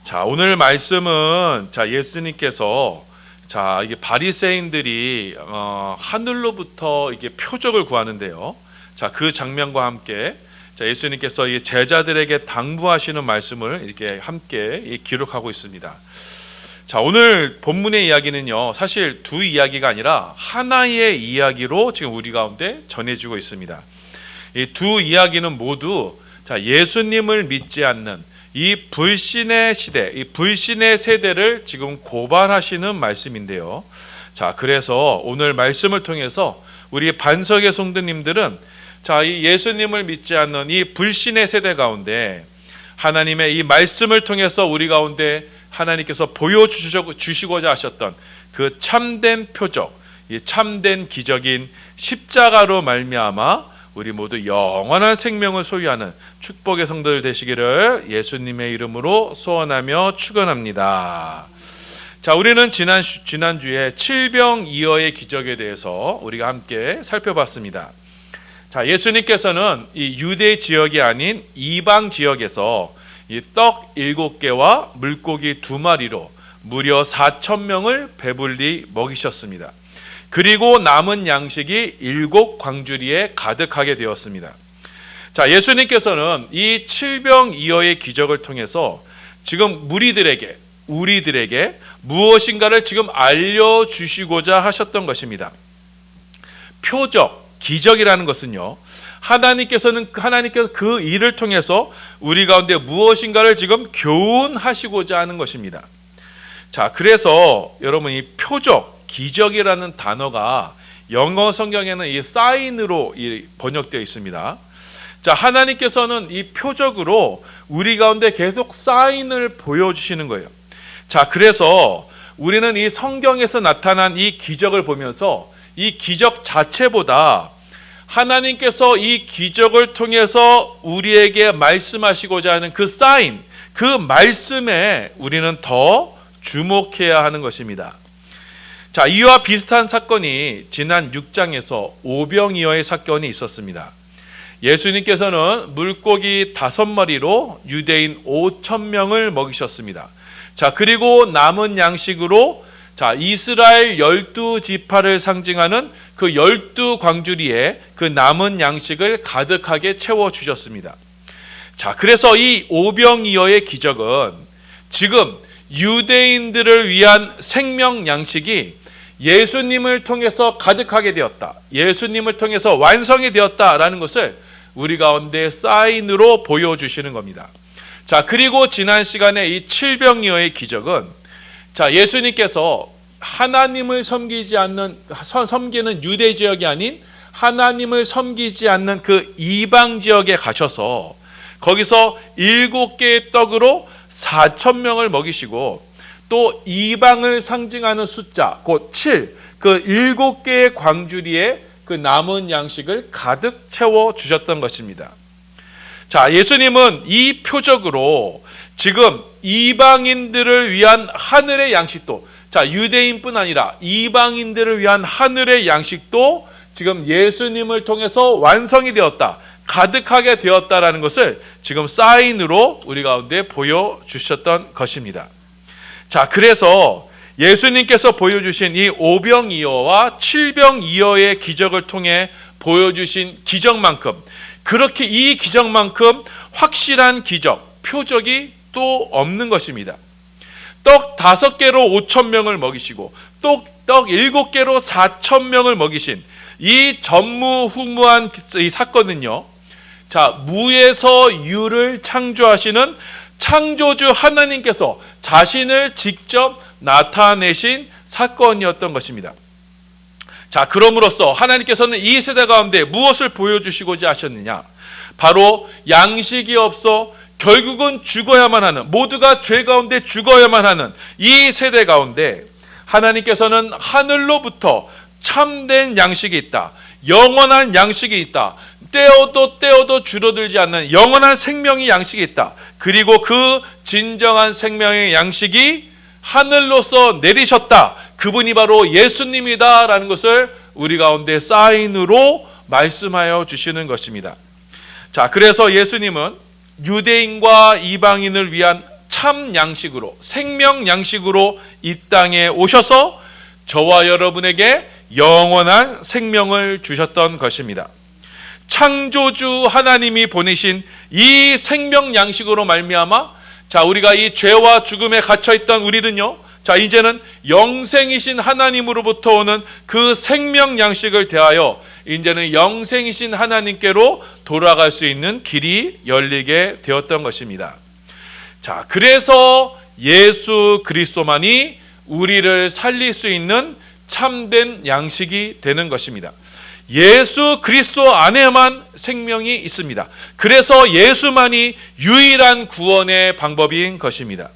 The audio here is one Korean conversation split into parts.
자, 오늘 말씀은 예수님께서 이게 바리새인들이 하늘로부터 이게 표적을 구하는데요. 그 장면과 함께 예수님께서 이 제자들에게 당부하시는 말씀을 이렇게 함께 기록하고 있습니다. 오늘 본문의 이야기는요, 사실 두 이야기가 아니라 하나의 이야기로 지금 우리 가운데 전해지고 있습니다. 이 두 이야기는 모두 예수님을 믿지 않는 이 불신의 시대, 이 불신의 세대를 지금 고발하시는 말씀인데요. 그래서 오늘 말씀을 통해서 우리 반석의 성도님들은 이 예수님을 믿지 않는 이 불신의 세대 가운데 하나님의 이 말씀을 통해서 우리 가운데 하나님께서 보여주시고자 하셨던 그 참된 표적, 이 참된 기적인 십자가로 말미암아 우리 모두 영원한 생명을 소유하는 축복의 성도들 되시기를 예수님의 이름으로 소원하며 축원합니다. 우리는 지난주에 칠병이어의 기적에 대해서 우리가 함께 살펴봤습니다. 예수님께서는 이 유대 지역이 아닌 이방 지역에서 이 떡 7개와 물고기 2마리로 무려 4,000명을 배불리 먹이셨습니다. 그리고 남은 양식이 7 광주리에 가득하게 되었습니다. 예수님께서는 이 칠병이어의 기적을 통해서 지금 우리들에게 무엇인가를 지금 알려주시고자 하셨던 것입니다. 표적, 기적이라는 것은요, 하나님께서 그 일을 통해서 우리 가운데 무엇인가를 지금 교훈하시고자 하는 것입니다. 그래서 여러분, 이 표적, 기적이라는 단어가 영어 성경에는 이 사인으로 번역되어 있습니다. 하나님께서는 이 표적으로 우리 가운데 계속 사인을 보여주시는 거예요. 그래서 우리는 이 성경에서 나타난 이 기적을 보면서 이 기적 자체보다 하나님께서 이 기적을 통해서 우리에게 말씀하시고자 하는 그 사인, 그 말씀에 우리는 더 주목해야 하는 것입니다. 이와 비슷한 사건이 지난 6장에서 오병이어의 사건이 있었습니다. 예수님께서는 물고기 5마리로 유대인 5,000명을 먹이셨습니다. 그리고 남은 양식으로 이스라엘 12지파를 상징하는 그 12광주리에 그 남은 양식을 가득하게 채워주셨습니다. 그래서 이 오병이어의 기적은 지금 유대인들을 위한 생명 양식이 예수님을 통해서 가득하게 되었다, 예수님을 통해서 완성이 되었다라는 것을 우리 가운데 사인으로 보여주시는 겁니다. 그리고 지난 시간에 이 칠병이어의 기적은 예수님께서 하나님을 섬기는 유대 지역이 아닌 하나님을 섬기지 않는 그 이방 지역에 가셔서 거기서 7개의 떡으로 4,000명을 먹이시고, 또 이방을 상징하는 숫자 곧 7, 그 7개의 광주리에 그 남은 양식을 가득 채워 주셨던 것입니다. 예수님은 이 표적으로 지금 이방인들을 위한 하늘의 양식도, 유대인뿐 아니라 이방인들을 위한 하늘의 양식도 지금 예수님을 통해서 완성이 되었다, 가득하게 되었다라는 것을 지금 사인으로 우리 가운데 보여주셨던 것입니다. 그래서 예수님께서 보여주신 이 오병이어와 칠병이어의 기적을 통해 보여주신 기적만큼, 그렇게 이 기적만큼 확실한 기적, 표적이 또 없는 것입니다. 떡 5개로 5,000명을 먹이시고 떡 7개로 4,000명을 먹이신 이 전무후무한 이 사건은요, 무에서 유를 창조하시는 창조주 하나님께서 자신을 직접 나타내신 사건이었던 것입니다. 그럼으로써 하나님께서는 이 세대 가운데 무엇을 보여주시고자 하셨느냐? 바로 양식이 없어 결국은 죽어야만 하는, 모두가 죄 가운데 죽어야만 하는 이 세대 가운데 하나님께서는 하늘로부터 참된 양식이 있다, 영원한 양식이 있다, 떼어도 줄어들지 않는 영원한 생명의 양식이 있다, 그리고 그 진정한 생명의 양식이 하늘로서 내리셨다, 그분이 바로 예수님이다 라는 것을 우리 가운데 사인으로 말씀하여 주시는 것입니다. 그래서 예수님은 유대인과 이방인을 위한 참 양식으로, 생명 양식으로 이 땅에 오셔서 저와 여러분에게 영원한 생명을 주셨던 것입니다. 창조주 하나님이 보내신 이 생명 양식으로 말미암아 우리가 이 죄와 죽음에 갇혀있던 우리는요, 이제는 영생이신 하나님으로부터 오는 그 생명 양식을 대하여 이제는 영생이신 하나님께로 돌아갈 수 있는 길이 열리게 되었던 것입니다. 그래서 예수 그리스도만이 우리를 살릴 수 있는 참된 양식이 되는 것입니다. 예수 그리스도 안에만 생명이 있습니다. 그래서 예수만이 유일한 구원의 방법인 것입니다.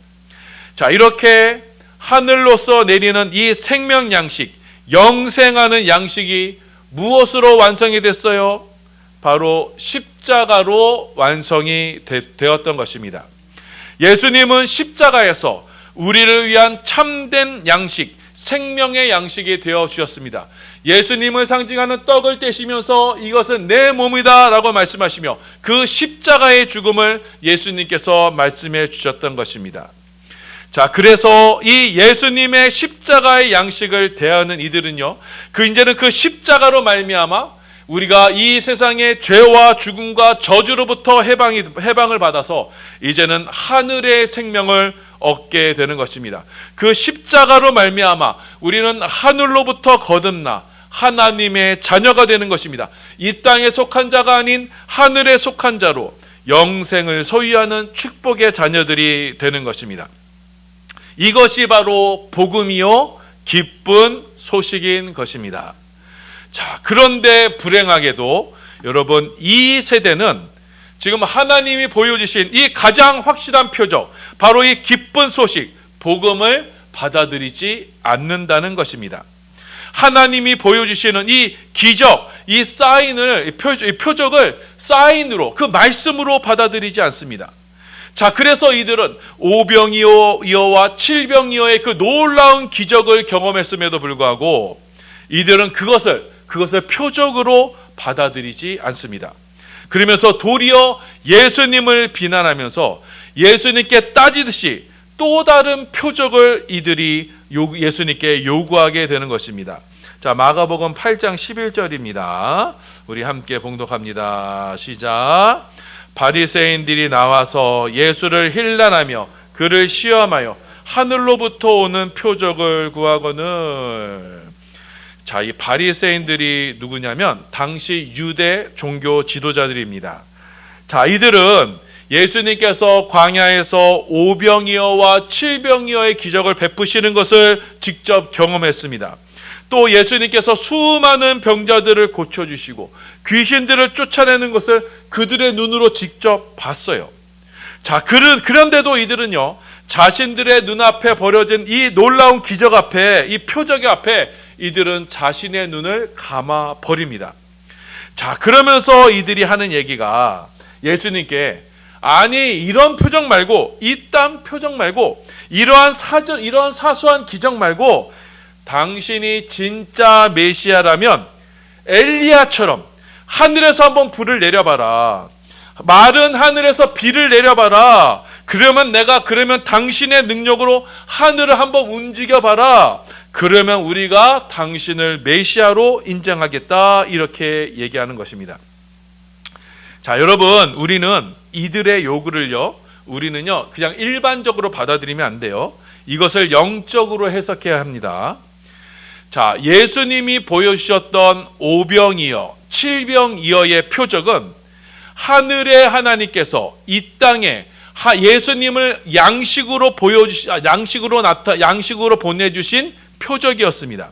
이렇게 하늘로서 내리는 이 생명 양식, 영생하는 양식이 무엇으로 완성이 됐어요? 바로 십자가로 완성이 되었던 것입니다. 예수님은 십자가에서 우리를 위한 참된 양식, 생명의 양식이 되어 주셨습니다. 예수님을 상징하는 떡을 떼시면서 이것은 내 몸이다 라고 말씀하시며 그 십자가의 죽음을 예수님께서 말씀해 주셨던 것입니다. 그래서 이 예수님의 십자가의 양식을 대하는 이들은요, 이제는 그 십자가로 말미암아 우리가 이 세상의 죄와 죽음과 저주로부터 해방을 받아서 이제는 하늘의 생명을 얻게 되는 것입니다. 그 십자가로 말미암아 우리는 하늘로부터 거듭나 하나님의 자녀가 되는 것입니다. 이 땅에 속한 자가 아닌 하늘에 속한 자로 영생을 소유하는 축복의 자녀들이 되는 것입니다. 이것이 바로 복음이요 기쁜 소식인 것입니다. 그런데 불행하게도 여러분, 이 세대는 지금 하나님이 보여주신 이 가장 확실한 표적, 바로 이 기쁜 소식, 복음을 받아들이지 않는다는 것입니다. 하나님이 보여주시는 이 기적, 이 사인을, 이 표적을 사인으로, 그 말씀으로 받아들이지 않습니다. 그래서 이들은 오병이어와 칠병이어의 그 놀라운 기적을 경험했음에도 불구하고 이들은 그것을 표적으로 받아들이지 않습니다. 그러면서 도리어 예수님을 비난하면서 예수님께 따지듯이 또 다른 표적을 이들이 예수님께 요구하게 되는 것입니다. 마가복음 8장 11절입니다. 우리 함께 봉독합니다. 시작. 바리새인들이 나와서 예수를 힐난하며 그를 시험하여 하늘로부터 오는 표적을 구하거늘. 이 바리새인들이 누구냐면 당시 유대 종교 지도자들입니다. 이들은 예수님께서 광야에서 오병이어와 칠병이어의 기적을 베푸시는 것을 직접 경험했습니다. 또 예수님께서 수많은 병자들을 고쳐주시고 귀신들을 쫓아내는 것을 그들의 눈으로 직접 봤어요. 그런데도 이들은요, 자신들의 눈앞에 벌어진 이 놀라운 기적 앞에, 이 표적 앞에 이들은 자신의 눈을 감아 버립니다. 그러면서 이들이 하는 얘기가 예수님께, 아니 이런 표적 말고, 이딴 표적 말고, 이러한 사소한 기적 말고 당신이 진짜 메시아라면 엘리야처럼 하늘에서 한번 불을 내려봐라. 마른 하늘에서 비를 내려봐라. 그러면 당신의 능력으로 하늘을 한번 움직여봐라. 그러면 우리가 당신을 메시아로 인정하겠다. 이렇게 얘기하는 것입니다. 여러분, 우리는 이들의 요구를요, 그냥 일반적으로 받아들이면 안 돼요. 이것을 영적으로 해석해야 합니다. 예수님이 보여주셨던 오병이어, 칠병이어의 표적은 하늘의 하나님께서 이 땅에 예수님을 양식으로 보내주신 표적이었습니다.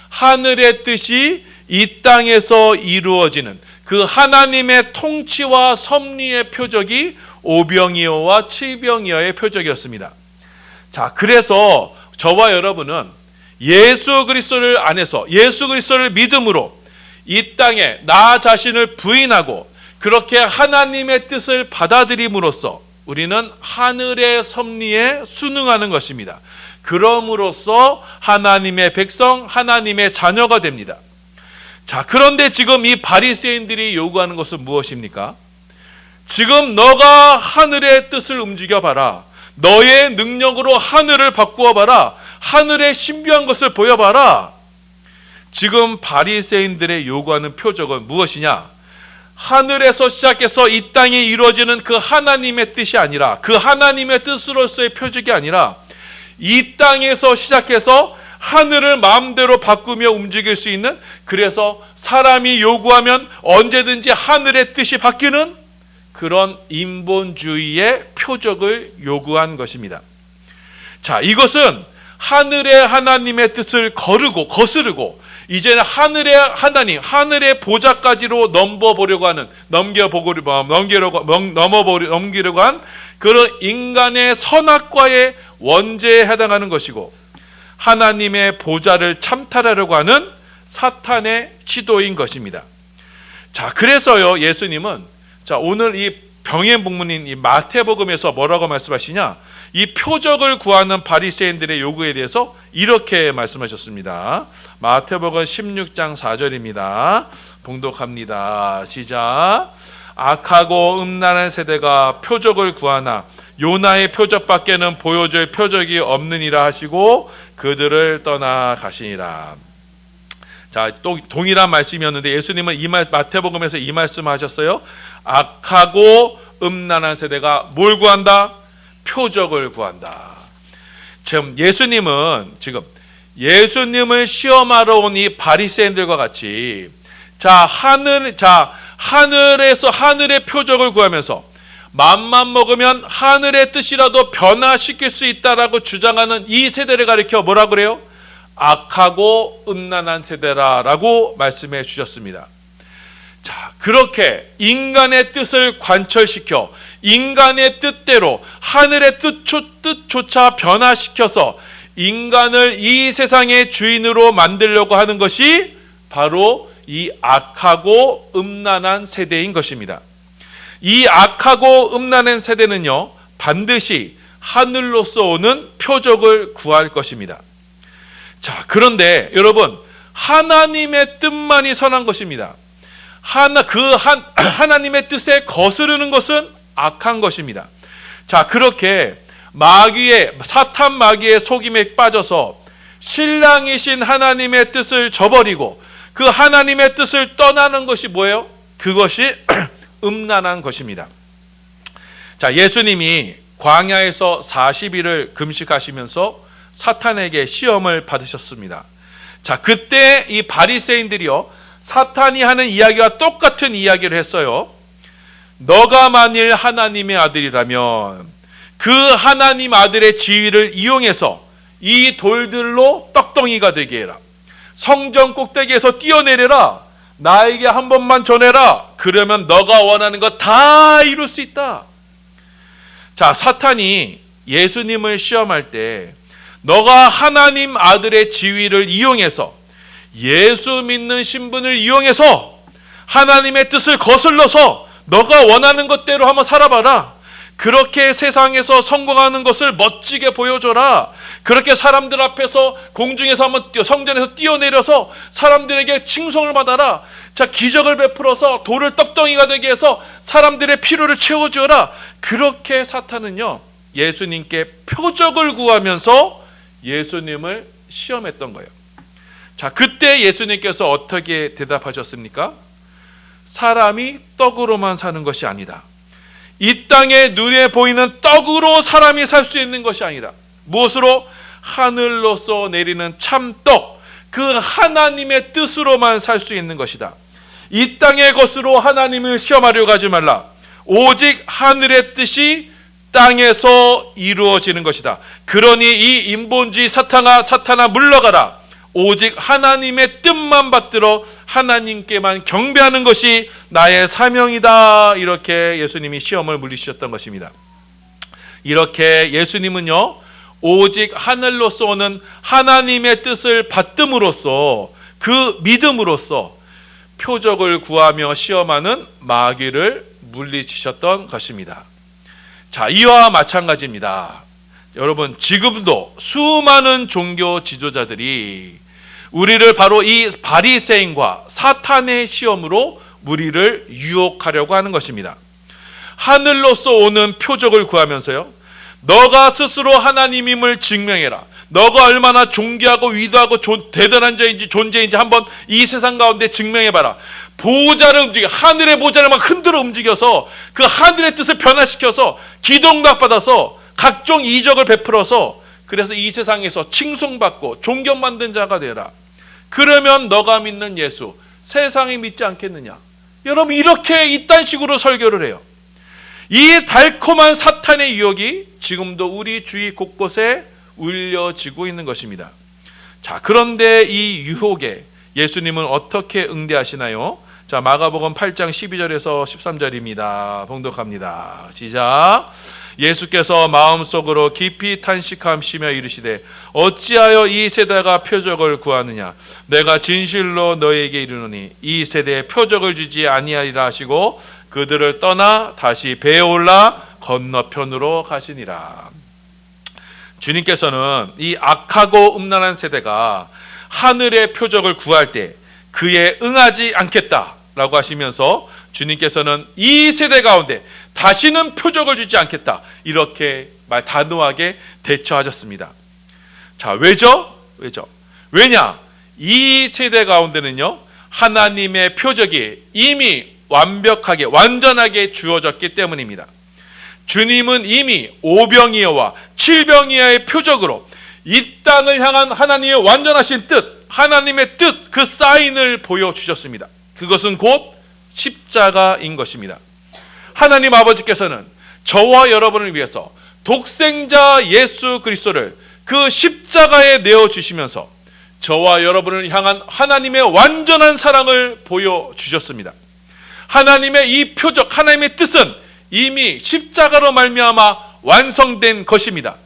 하늘의 뜻이 이 땅에서 이루어지는 그 하나님의 통치와 섭리의 표적이 오병이어와 칠병이어의 표적이었습니다. 그래서 저와 여러분은 예수 그리스도를 안에서, 예수 그리스도를 믿음으로 이 땅에 나 자신을 부인하고 그렇게 하나님의 뜻을 받아들임으로써 우리는 하늘의 섭리에 순응하는 것입니다. 그럼으로써 하나님의 백성, 하나님의 자녀가 됩니다. 그런데 지금 이 바리새인들이 요구하는 것은 무엇입니까? 지금 너가 하늘의 뜻을 움직여봐라. 너의 능력으로 하늘을 바꾸어 봐라. 하늘의 신비한 것을 보여봐라. 지금 바리새인들의 요구하는 표적은 무엇이냐? 하늘에서 시작해서 이 땅에 이루어지는 그 하나님의 뜻이 아니라, 그 하나님의 뜻으로서의 표적이 아니라, 이 땅에서 시작해서 하늘을 마음대로 바꾸며 움직일 수 있는, 그래서 사람이 요구하면 언제든지 하늘의 뜻이 바뀌는 그런 인본주의의 표적을 요구한 것입니다. 자, 이것은 하늘의 하나님의 뜻을 거스르고 이제는 하늘의 하나님, 하늘의 보좌까지로 넘기려고 한 그런 인간의 선악과의 원죄에 해당하는 것이고, 하나님의 보좌를 참탈하려고 하는 사탄의 시도인 것입니다. 자, 그래서요, 예수님은 오늘 이 병행 복문인 이 마태복음에서 뭐라고 말씀하시냐? 이 표적을 구하는 바리새인들의 요구에 대해서 이렇게 말씀하셨습니다. 마태복음 16장 4절입니다. 봉독합니다. 시작. 악하고 음란한 세대가 표적을 구하나 요나의 표적밖에는 보여줄 표적이 없느니라 하시고 그들을 떠나가시니라. 자, 또 동일한 말씀이었는데 예수님은 마태복음에서 이 말씀하셨어요. 악하고 음란한 세대가 뭘 구한다? 표적을 구한다. 예수님을 시험하러 온 이 바리새인들과 같이 하늘에서 하늘의 표적을 구하면서 맘만 먹으면 하늘의 뜻이라도 변화시킬 수 있다라고 주장하는 이 세대를 가리켜 뭐라 그래요? 악하고 음란한 세대라라고 말씀해 주셨습니다. 자, 그렇게 인간의 뜻을 관철시켜 인간의 뜻대로 하늘의 뜻조차 변화시켜서 인간을 이 세상의 주인으로 만들려고 하는 것이 바로 이 악하고 음란한 세대인 것입니다. 이 악하고 음란한 세대는요, 반드시 하늘로서 오는 표적을 구할 것입니다. 자, 그런데 여러분, 하나님의 뜻만이 선한 것입니다. 하나님의 뜻에 거스르는 것은 악한 것입니다. 자, 그렇게 사탄 마귀의 속임에 빠져서 신랑이신 하나님의 뜻을 저버리고 그 하나님의 뜻을 떠나는 것이 뭐예요? 그것이 음란한 것입니다. 자, 예수님이 광야에서 40일을 금식하시면서 사탄에게 시험을 받으셨습니다. 자, 그때 이 바리새인들이요, 사탄이 하는 이야기와 똑같은 이야기를 했어요. 너가 만일 하나님의 아들이라면 그 하나님 아들의 지위를 이용해서 이 돌들로 떡덩이가 되게 해라. 성전 꼭대기에서 뛰어내려라. 나에게 한 번만 전해라. 그러면 너가 원하는 거 다 이룰 수 있다. 자, 사탄이 예수님을 시험할 때 너가 하나님 아들의 지위를 이용해서 예수 믿는 신분을 이용해서 하나님의 뜻을 거슬러서 너가 원하는 것대로 한번 살아봐라. 그렇게 세상에서 성공하는 것을 멋지게 보여줘라. 그렇게 사람들 앞에서 공중에서 한번 성전에서 뛰어내려서 사람들에게 칭송을 받아라. 자, 기적을 베풀어서 돌을 떡덩이가 되게 해서 사람들의 필요를 채워주어라. 그렇게 사탄은요, 예수님께 표적을 구하면서 예수님을 시험했던 거예요. 자, 그때 예수님께서 어떻게 대답하셨습니까? 사람이 떡으로만 사는 것이 아니다. 이 땅에 눈에 보이는 떡으로 사람이 살 수 있는 것이 아니다. 무엇으로? 하늘로서 내리는 참떡, 그 하나님의 뜻으로만 살 수 있는 것이다. 이 땅의 것으로 하나님을 시험하려고 하지 말라. 오직 하늘의 뜻이 땅에서 이루어지는 것이다. 그러니 이 인본주의 사탄아 물러가라. 오직 하나님의 뜻만 받들어 하나님께만 경배하는 것이 나의 사명이다. 이렇게 예수님이 시험을 물리치셨던 것입니다. 이렇게 예수님은요, 오직 하늘로서 오는 하나님의 뜻을 받음으로써, 그 믿음으로써 표적을 구하며 시험하는 마귀를 물리치셨던 것입니다. 자, 이와 마찬가지입니다. 여러분, 지금도 수많은 종교 지도자들이 우리를 바로 이 바리새인과 사탄의 시험으로 우리를 유혹하려고 하는 것입니다. 하늘로서 오는 표적을 구하면서요, 너가 스스로 하나님임을 증명해라. 너가 얼마나 존귀하고 위대하고 대단한 자인지 존재인지 한번 이 세상 가운데 증명해봐라. 보좌를 움직여, 하늘의 보좌를 막 흔들어 움직여서 그 하늘의 뜻을 변화시켜서 기도응답 받아서 각종 이적을 베풀어서 그래서 이 세상에서 칭송받고 존경받는 자가 되라. 그러면 너가 믿는 예수 세상이 믿지 않겠느냐. 여러분, 이렇게 이딴 식으로 설교를 해요. 이 달콤한 사탄의 유혹이 지금도 우리 주위 곳곳에 울려지고 있는 것입니다. 자, 그런데 이 유혹에 예수님은 어떻게 응대하시나요? 자, 마가복음 8장 12절에서 13절입니다. 봉독합니다. 시작. 예수께서 마음속으로 깊이 탄식하시며 이르시되 어찌하여 이 세대가 표적을 구하느냐. 내가 진실로 너희에게 이르노니 이 세대에 표적을 주지 아니하리라 하시고 그들을 떠나 다시 배에 올라 건너편으로 가시니라. 주님께서는 이 악하고 음란한 세대가 하늘의 표적을 구할 때 그에 응하지 않겠다라고 하시면서 주님께서는 이 세대 가운데 다시는 표적을 주지 않겠다, 이렇게 단호하게 대처하셨습니다. 자, 왜죠? 왜냐? 이 세대 가운데는요, 하나님의 표적이 이미 완벽하게 완전하게 주어졌기 때문입니다. 주님은 이미 오병이어와 칠병이어의 표적으로 이 땅을 향한 하나님의 완전하신 뜻, 하나님의 뜻, 그 사인을 보여주셨습니다. 그것은 곧 십자가인 것입니다. 하나님 아버지께서는 저와 여러분을 위해서 독생자 예수 그리스도를 그 십자가에 내어주시면서 저와 여러분을 향한 하나님의 완전한 사랑을 보여주셨습니다. 하나님의 이 표적, 하나님의 뜻은 이미 십자가로 말미암아 완성된 것입니다.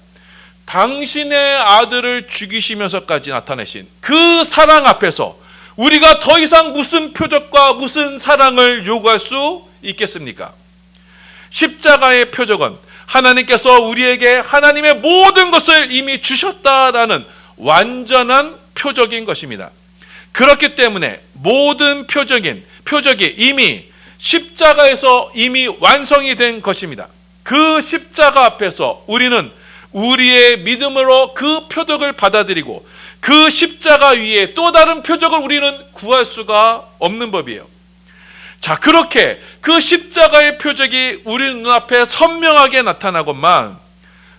당신의 아들을 죽이시면서까지 나타내신 그 사랑 앞에서 우리가 더 이상 무슨 표적과 무슨 사랑을 요구할 수 있겠습니까? 십자가의 표적은 하나님께서 우리에게 하나님의 모든 것을 이미 주셨다라는 완전한 표적인 것입니다. 그렇기 때문에 모든 표적이 이미 십자가에서 이미 완성이 된 것입니다. 그 십자가 앞에서 우리는 우리의 믿음으로 그 표적을 받아들이고 그 십자가 위에 또 다른 표적을 우리는 구할 수가 없는 법이에요. 자, 그렇게 그 십자가의 표적이 우리 눈앞에 선명하게 나타나건만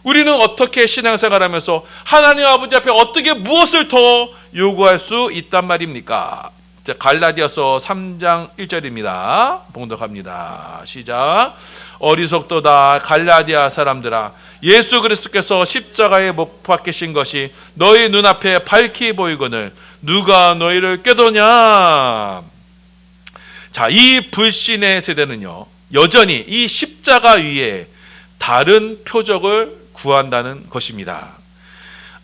우리는 어떻게 신앙생활하면서 하나님 아버지 앞에 어떻게 무엇을 더 요구할 수 있단 말입니까? 자, 갈라디아서 3장 1절입니다. 봉독합니다. 시작. 어리석도다 갈라디아 사람들아, 예수 그리스도께서 십자가에 못 박히신 것이 너희 눈앞에 밝히 보이거늘 누가 너희를 꾀도냐. 자, 이 불신의 세대는요, 여전히 이 십자가 위에 다른 표적을 구한다는 것입니다.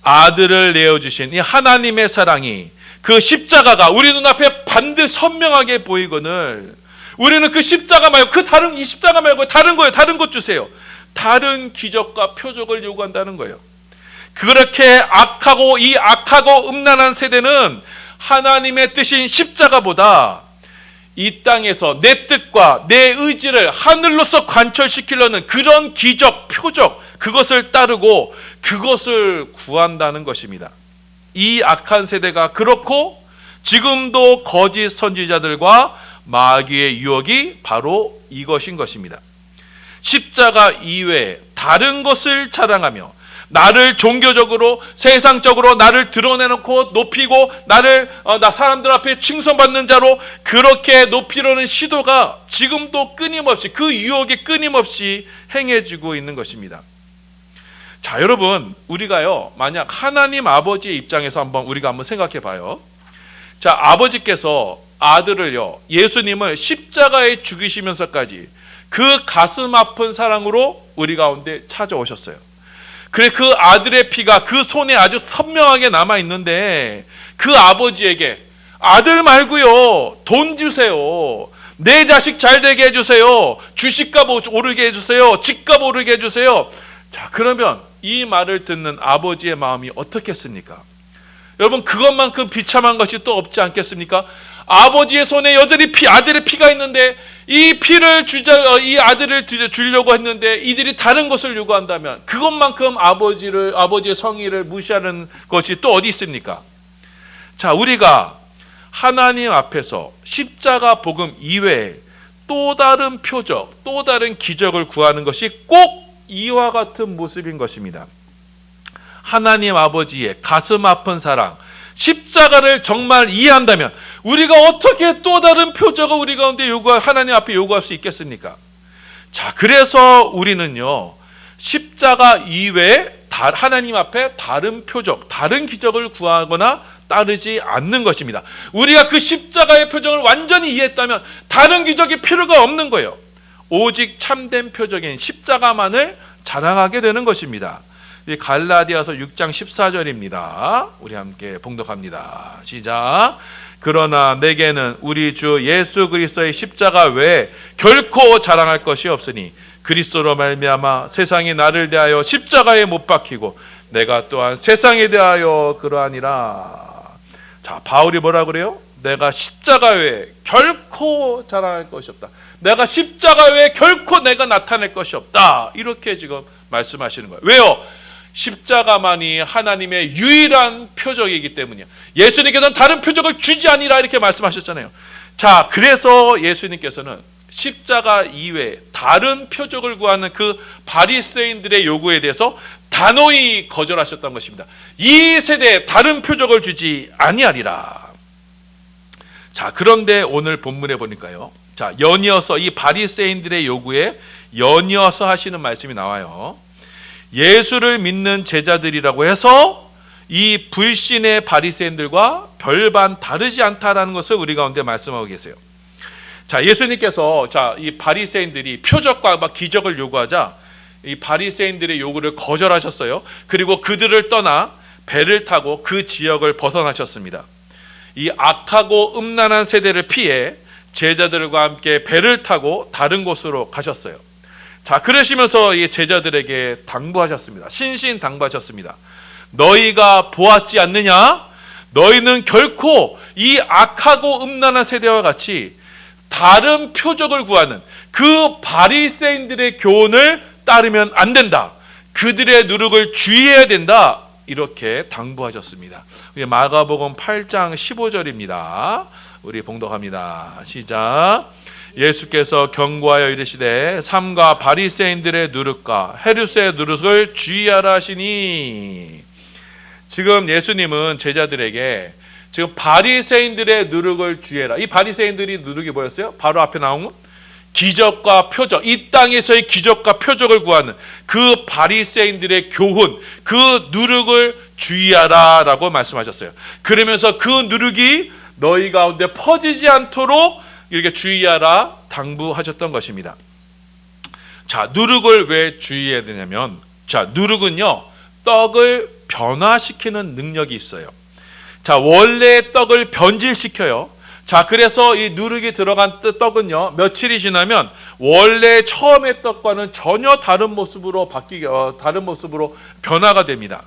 아들을 내어주신 이 하나님의 사랑이, 그 십자가가 우리 눈앞에 반드시 선명하게 보이거늘 우리는 그 십자가 말고 이 십자가 말고 다른 것 주세요. 다른 기적과 표적을 요구한다는 거예요. 그렇게 악하고 음란한 세대는 하나님의 뜻인 십자가보다 이 땅에서 내 뜻과 내 의지를 하늘로서 관철시키려는 그런 기적, 표적, 그것을 따르고 그것을 구한다는 것입니다. 이 악한 세대가 그렇고 지금도 거짓 선지자들과 마귀의 유혹이 바로 이것인 것입니다. 십자가 이외에 다른 것을 자랑하며 나를 종교적으로 세상적으로 나를 드러내놓고 높이고 나를 사람들 앞에 칭송받는 자로 그렇게 높이려는 시도가 지금도 끊임없이, 그 유혹이 끊임없이 행해지고 있는 것입니다. 자, 여러분, 우리가요, 만약 하나님 아버지의 입장에서 우리가 한번 생각해 봐요. 자, 아버지께서 아들을요, 예수님을 십자가에 죽이시면서까지 그 가슴 아픈 사랑으로 우리 가운데 찾아오셨어요. 그래, 그 아들의 피가 그 손에 아주 선명하게 남아 있는데 그 아버지에게 아들 말고요, 돈 주세요, 내 자식 잘 되게 해주세요, 주식값 오르게 해주세요, 집값 오르게 해주세요. 자, 그러면 이 말을 듣는 아버지의 마음이 어떻겠습니까? 여러분, 그것만큼 비참한 것이 또 없지 않겠습니까? 아버지의 손에 여전히 아들의 피가 있는데 이 피를 이 아들을 주려고 했는데 이들이 다른 것을 요구한다면 그것만큼 아버지의 성의를 무시하는 것이 또 어디 있습니까? 자, 우리가 하나님 앞에서 십자가 복음 이외에 또 다른 표적, 또 다른 기적을 구하는 것이 꼭 이와 같은 모습인 것입니다. 하나님 아버지의 가슴 아픈 사랑, 십자가를 정말 이해한다면 우리가 어떻게 또 다른 표적을 우리 가운데 하나님 앞에 요구할 수 있겠습니까? 자, 그래서 우리는요, 십자가 이외에 하나님 앞에 다른 표적, 다른 기적을 구하거나 따르지 않는 것입니다. 우리가 그 십자가의 표적을 완전히 이해했다면 다른 기적이 필요가 없는 거예요. 오직 참된 표적인 십자가만을 자랑하게 되는 것입니다. 갈라디아서 6장 14절입니다. 우리 함께 봉독합니다. 시작. 그러나 내게는 우리 주 예수 그리스도의 십자가 외에 결코 자랑할 것이 없으니 그리스도로 말미암아 세상이 나를 대하여 십자가에 못 박히고 내가 또한 세상에 대하여 그러하니라. 자, 바울이 뭐라 그래요? 내가 십자가 외에 결코 자랑할 것이 없다. 내가 십자가 외에 결코 내가 나타낼 것이 없다. 이렇게 지금 말씀하시는 거예요. 왜요? 십자가만이 하나님의 유일한 표적이기 때문이에요. 예수님께서는 다른 표적을 주지 아니라 이렇게 말씀하셨잖아요. 자, 그래서 예수님께서는 십자가 이외에 다른 표적을 구하는 그 바리새인들의 요구에 대해서 단호히 거절하셨던 것입니다. 이 세대에 다른 표적을 주지 아니하리라. 자, 그런데 오늘 본문에 보니까요, 자, 연이어서 이 바리새인들의 요구에 연이어서 하시는 말씀이 나와요. 예수를 믿는 제자들이라고 해서 이 불신의 바리새인들과 별반 다르지 않다라는 것을 우리 가운데 말씀하고 계세요. 자, 예수님께서 이 바리새인들이 표적과 기적을 요구하자 이 바리새인들의 요구를 거절하셨어요. 그리고 그들을 떠나 배를 타고 그 지역을 벗어나셨습니다. 이 악하고 음란한 세대를 피해 제자들과 함께 배를 타고 다른 곳으로 가셨어요. 자, 그러시면서 이 제자들에게 당부하셨습니다. 신신당부하셨습니다. 너희가 보았지 않느냐? 너희는 결코 이 악하고 음란한 세대와 같이 다른 표적을 구하는 그 바리새인들의 교훈을 따르면 안 된다. 그들의 누룩을 주의해야 된다. 이렇게 당부하셨습니다. 마가복음 8장 15절입니다. 우리 봉독합니다. 시작. 예수께서 경고하여 이르시되 삼가 바리새인들의 누룩과 헤롯의 누룩을 주의하라 하시니. 지금 예수님은 제자들에게 지금 바리새인들의 누룩을 주의해라. 이 바리새인들이 누룩이 뭐였어요? 바로 앞에 나온 기적과 표적, 이 땅에서의 기적과 표적을 구하는 그 바리새인들의 교훈, 그 누룩을 주의하라라고 말씀하셨어요. 그러면서 그 누룩이 너희 가운데 퍼지지 않도록 이렇게 주의하라 당부하셨던 것입니다. 자, 누룩을 왜 주의해야 되냐면, 자, 누룩은요, 떡을 변화시키는 능력이 있어요. 자, 원래의 떡을 변질시켜요. 자, 그래서 이 누룩이 들어간 떡은요, 며칠이 지나면 원래 처음의 떡과는 전혀 다른 모습으로 다른 모습으로 변화가 됩니다.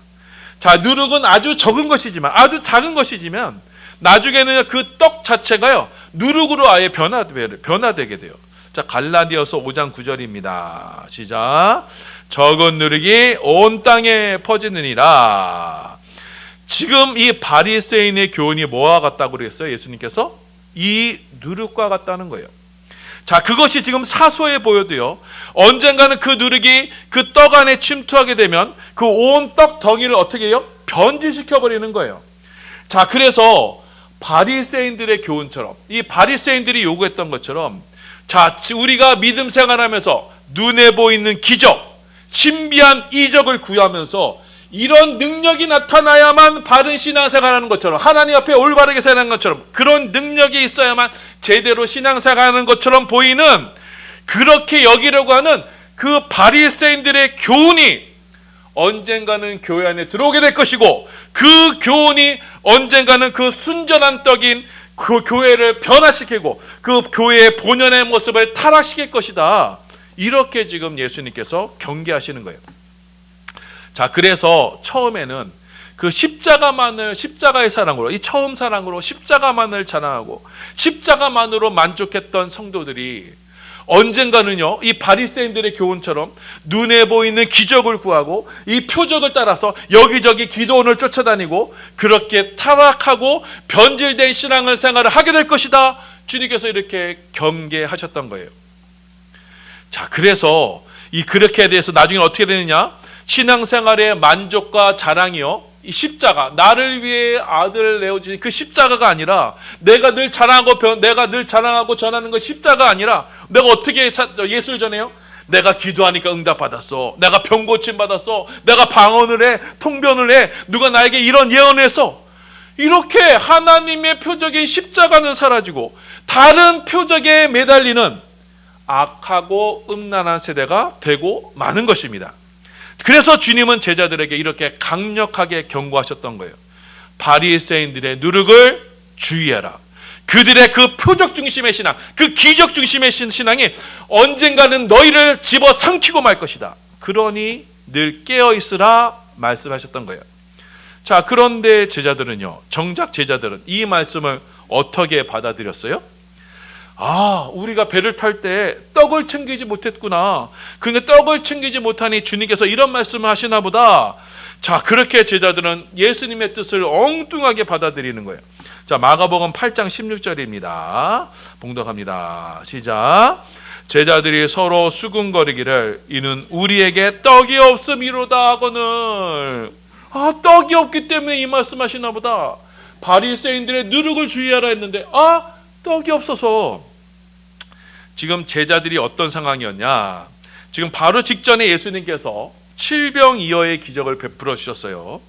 자, 누룩은 아주 적은 것이지만, 아주 작은 것이지만 나중에는 그 떡 자체가요, 누룩으로 아예 변화되게 돼요. 자, 갈라디아서 5장 9절입니다. 시작. 적은 누룩이 온 땅에 퍼지느니라. 지금 이 바리새인의 교훈이 뭐와 같다고 그랬어요? 예수님께서 이 누룩과 같다는 거예요. 자, 그것이 지금 사소해 보여도요, 언젠가는 그 누룩이 그 떡 안에 침투하게 되면 그 온 떡 덩이를 어떻게 해요? 변질시켜 버리는 거예요. 자, 그래서 바리새인들의 교훈처럼, 이 바리새인들이 요구했던 것처럼, 자, 우리가 믿음 생활하면서 눈에 보이는 기적, 신비한 이적을 구하면서 이런 능력이 나타나야만 바른 신앙생활하는 것처럼, 하나님 앞에 올바르게 사는 것처럼, 그런 능력이 있어야만 제대로 신앙생활하는 것처럼 보이는, 그렇게 여기려고 하는 그 바리새인들의 교훈이 언젠가는 교회 안에 들어오게 될 것이고, 그 교훈이 언젠가는 그 순전한 떡인 그 교회를 변화시키고 그 교회의 본연의 모습을 타락시킬 것이다. 이렇게 지금 예수님께서 경계하시는 거예요. 자, 그래서 처음에는 그 십자가의 사랑으로, 이 처음 사랑으로 십자가만을 자랑하고 십자가만으로 만족했던 성도들이 언젠가는요, 이 바리새인들의 교훈처럼 눈에 보이는 기적을 구하고 이 표적을 따라서 여기저기 기도원을 쫓아다니고 그렇게 타락하고 변질된 신앙을 생활을 하게 될 것이다. 주님께서 이렇게 경계하셨던 거예요. 자, 그래서 이 그렇게 대해서 나중에 어떻게 되느냐? 신앙생활의 만족과 자랑이요, 이 십자가, 나를 위해 아들을 내어주신 그 십자가가 아니라 내가 늘 자랑하고 전하는 것 십자가 아니라 내가 어떻게 예수를 전해요? 내가 기도하니까 응답받았어, 내가 병 고침 받았어, 내가 방언을 해, 통변을 해, 누가 나에게 이런 예언해서, 이렇게 하나님의 표적인 십자가는 사라지고 다른 표적에 매달리는 악하고 음란한 세대가 되고 마는 것입니다. 그래서 주님은 제자들에게 이렇게 강력하게 경고하셨던 거예요. 바리새인들의 누룩을 주의해라. 그들의 그 표적 중심의 신앙, 그 기적 중심의 신앙이 언젠가는 너희를 집어삼키고 말 것이다. 그러니 늘 깨어있으라 말씀하셨던 거예요. 자, 그런데 제자들은요, 정작 제자들은 이 말씀을 어떻게 받아들였어요? 우리가 배를 탈 때 떡을 챙기지 못했구나. 근데 떡을 챙기지 못하니 주님께서 이런 말씀을 하시나 보다. 자, 그렇게 제자들은 예수님의 뜻을 엉뚱하게 받아들이는 거예요. 자, 마가복음 8장 16절입니다. 봉독합니다. 시작. 제자들이 서로 수군거리기를 이는 우리에게 떡이 없음이로다 하거늘. 떡이 없기 때문에 이 말씀 하시나 보다. 바리새인들의 누룩을 주의하라 했는데 떡이 없어서. 지금 제자들이 어떤 상황이었냐? 지금 바로 직전에 예수님께서 칠병이어의 기적을 베풀어 주셨어요.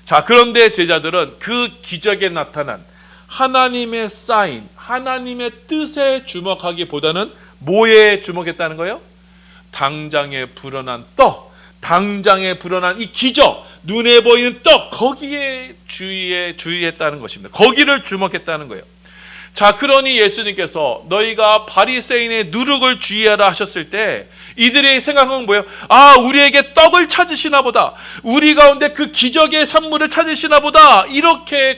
자, 그런데 제자들은 그 기적에 나타난 하나님의 사인, 하나님의 뜻에 주목하기보다는 뭐에 주목했다는 거예요? 당장에 불어난 떡, 당장에 불어난 이 기적, 눈에 보이는 떡, 거기에 주의했다는 것입니다. 거기를 주목했다는 거예요. 자, 그러니 예수님께서 너희가 바리새인의 누룩을 주의하라 하셨을 때 이들의 생각은 뭐예요? 우리에게 떡을 찾으시나 보다, 우리 가운데 그 기적의 산물을 찾으시나 보다,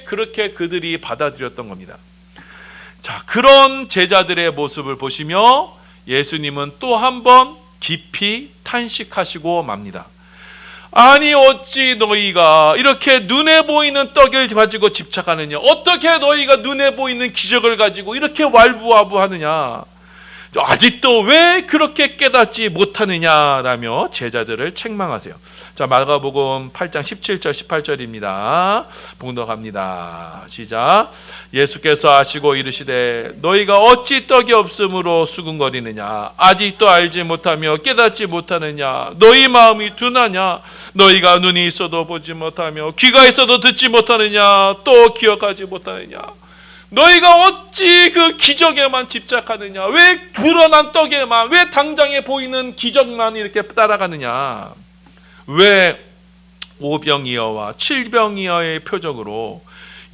그렇게 그들이 받아들였던 겁니다. 자, 그런 제자들의 모습을 보시며 예수님은 또 한 번 깊이 탄식하시고 맙니다. 아니 어찌 너희가 이렇게 눈에 보이는 떡을 가지고 집착하느냐? 어떻게 너희가 눈에 보이는 기적을 가지고 이렇게 wal부하부하느냐? 아직도 왜 그렇게 깨닫지 못하느냐라며 제자들을 책망하세요. 자, 마가복음 8장 17절 18절입니다. 봉독합니다. 시작. 예수께서 하시고 이르시되 너희가 어찌 떡이 없으므로 수군거리느냐? 아직도 알지 못하며 깨닫지 못하느냐? 너희 마음이 둔하냐? 너희가 눈이 있어도 보지 못하며 귀가 있어도 듣지 못하느냐? 또 기억하지 못하느냐? 너희가 어찌 그 기적에만 집착하느냐? 왜 불어난 떡에만, 왜 당장에 보이는 기적만 이렇게 따라가느냐? 왜 오병이어와 칠병이어의 표적으로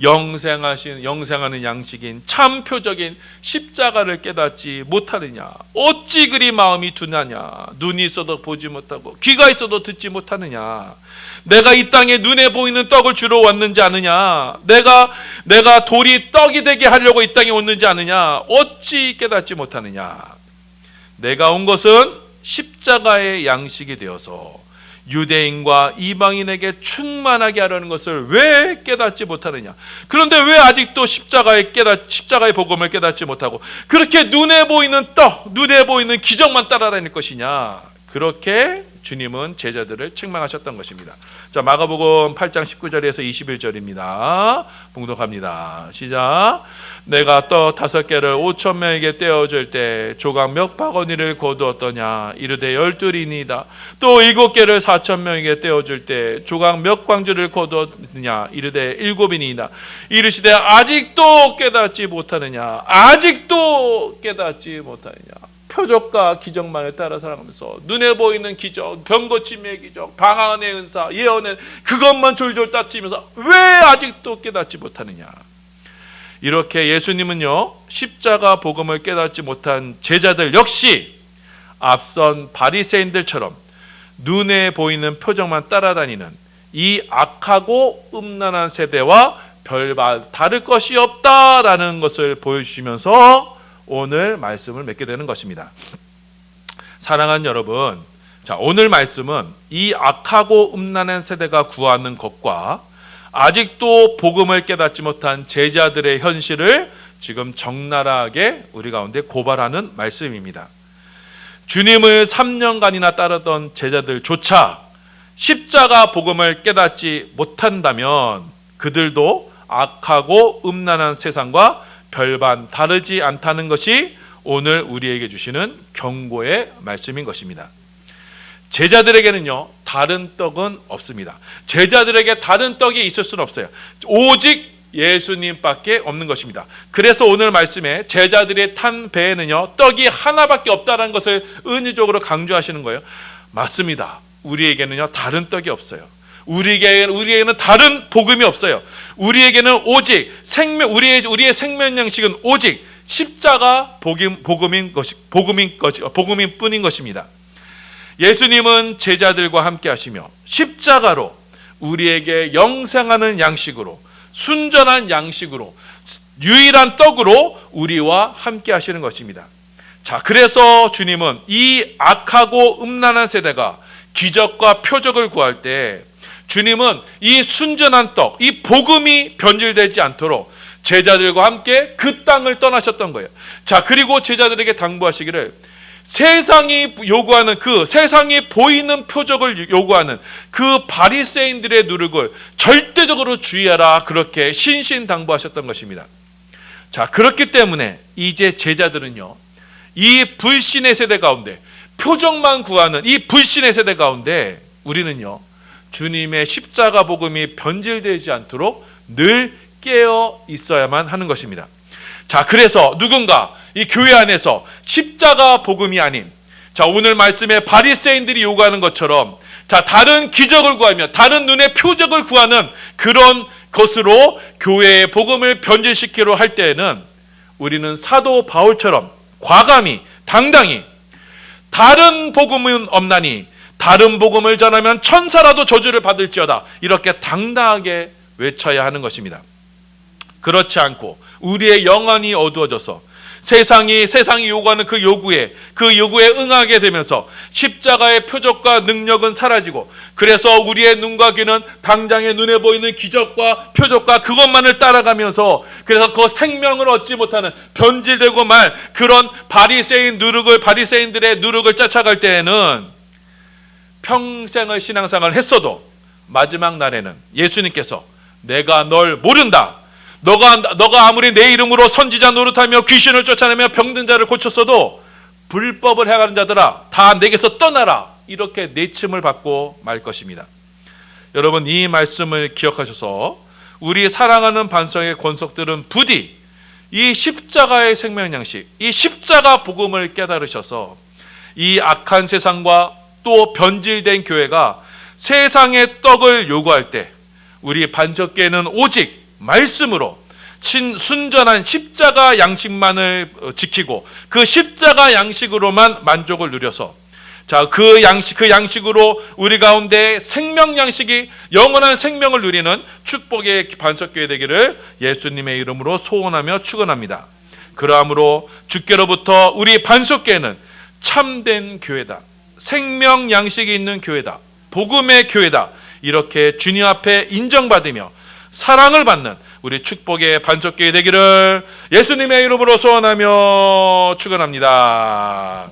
영생하는 양식인 참 표적인 십자가를 깨닫지 못하느냐? 어찌 그리 마음이 둔하냐? 눈이 있어도 보지 못하고 귀가 있어도 듣지 못하느냐? 내가 이 땅에 눈에 보이는 떡을 주러 왔는지 아느냐? 내가 돌이 떡이 되게 하려고 이 땅에 왔는지 아느냐? 어찌 깨닫지 못하느냐? 내가 온 것은 십자가의 양식이 되어서 유대인과 이방인에게 충만하게 하려는 것을 왜 깨닫지 못하느냐? 그런데 왜 아직도 십자가의 복음을 깨닫지 못하고 그렇게 눈에 보이는 떡, 눈에 보이는 기적만 따라다닐 것이냐? 그렇게 주님은 제자들을 책망하셨던 것입니다. 자, 마가복음 8장 19절에서 21절입니다. 봉독합니다. 시작. 내가 떡 5개를 5,000명에게 떼어줄 때 조각 몇 바구니를 거두었더냐? 이르되 12이니이다. 또 7개를 4,000명에게 떼어줄 때 조각 몇 광주를 거두었느냐? 이르되 7이니이다. 이르시되 아직도 깨닫지 못하느냐? 아직도 깨닫지 못하느냐? 표적과 기적만을 따라 살아가면서 눈에 보이는 기적, 병고침의 기적, 방언의 은사, 예언의 그것만 졸졸 따지면서 왜 아직도 깨닫지 못하느냐? 이렇게 예수님은요, 십자가 복음을 깨닫지 못한 제자들 역시 앞선 바리새인들처럼 눈에 보이는 표적만 따라다니는 이 악하고 음란한 세대와 별반 다를 것이 없다라는 것을 보여주시면서 오늘 말씀을 맺게 되는 것입니다. 사랑하는 여러분, 자, 오늘 말씀은 이 악하고 음란한 세대가 구하는 것과 아직도 복음을 깨닫지 못한 제자들의 현실을 지금 적나라하게 우리 가운데 고발하는 말씀입니다. 주님을 3년간이나 따르던 제자들조차 십자가 복음을 깨닫지 못한다면 그들도 악하고 음란한 세상과 별반 다르지 않다는 것이 오늘 우리에게 주시는 경고의 말씀인 것입니다. 제자들에게는요, 다른 떡은 없습니다. 제자들에게 다른 떡이 있을 수는 없어요. 오직 예수님밖에 없는 것입니다. 그래서 오늘 말씀에 제자들이 탄 배에는요, 떡이 하나밖에 없다는 것을 은유적으로 강조하시는 거예요. 맞습니다. 우리에게는요, 다른 떡이 없어요. 우리에게는 다른 복음이 없어요. 우리에게는 오직 우리의 생명 양식은 오직 십자가 복음인 뿐인 것입니다. 예수님은 제자들과 함께 하시며 십자가로 우리에게 영생하는 양식으로, 순전한 양식으로, 유일한 떡으로 우리와 함께 하시는 것입니다. 자, 그래서 주님은 이 악하고 음란한 세대가 기적과 표적을 구할 때 주님은 이 순전한 떡, 이 복음이 변질되지 않도록 제자들과 함께 그 땅을 떠나셨던 거예요. 자, 그리고 제자들에게 당부하시기를 세상이 요구하는 세상이 보이는 표적을 요구하는 그 바리새인들의 누룩을 절대적으로 주의하라, 그렇게 신신당부하셨던 것입니다. 자, 그렇기 때문에 이제 제자들은요, 이 불신의 세대 가운데, 표적만 구하는 이 불신의 세대 가운데 우리는요, 주님의 십자가 복음이 변질되지 않도록 늘 깨어 있어야만 하는 것입니다. 자, 그래서 누군가 이 교회 안에서 십자가 복음이 아닌, 자, 오늘 말씀에 바리새인들이 요구하는 것처럼, 자, 다른 기적을 구하며 다른 눈의 표적을 구하는 그런 것으로 교회의 복음을 변질시키려 할 때에는 우리는 사도 바울처럼 과감히 당당히 다른 복음은 없나니 다른 복음을 전하면 천사라도 저주를 받을지어다, 이렇게 당당하게 외쳐야 하는 것입니다. 그렇지 않고 우리의 영혼이 어두워져서 세상이 요구하는 그 요구에 응하게 되면서 십자가의 표적과 능력은 사라지고, 그래서 우리의 눈과 귀는 당장의 눈에 보이는 기적과 표적과 그것만을 따라가면서, 그래서 그 생명을 얻지 못하는 변질되고 말 그런 바리새인들의 누룩을 쫓아갈 때에는 평생을 신앙생활을 했어도 마지막 날에는 예수님께서 내가 널 모른다, 너가 아무리 내 이름으로 선지자 노릇하며 귀신을 쫓아내며 병든 자를 고쳤어도 불법을 행하는 자들아 다 내게서 떠나라, 이렇게 내침을 받고 말 것입니다. 여러분, 이 말씀을 기억하셔서 우리 사랑하는 반성의 권속들은 부디 이 십자가의 생명 양식, 이 십자가 복음을 깨달으셔서 이 악한 세상과 또 변질된 교회가 세상의 떡을 요구할 때 우리 반석계는 오직 말씀으로 순전한 십자가 양식만을 지키고 그 십자가 양식으로만 만족을 누려서, 자, 그 양식으로 우리 가운데 생명 양식이 영원한 생명을 누리는 축복의 반석교회 되기를 예수님의 이름으로 소원하며 축원합니다. 그러므로 주께로부터 우리 반석교회는 참된 교회다, 생명 양식이 있는 교회다, 복음의 교회다, 이렇게 주님 앞에 인정받으며 사랑을 받는 우리 축복의 반석교회 되기를 예수님의 이름으로 소원하며 축원합니다.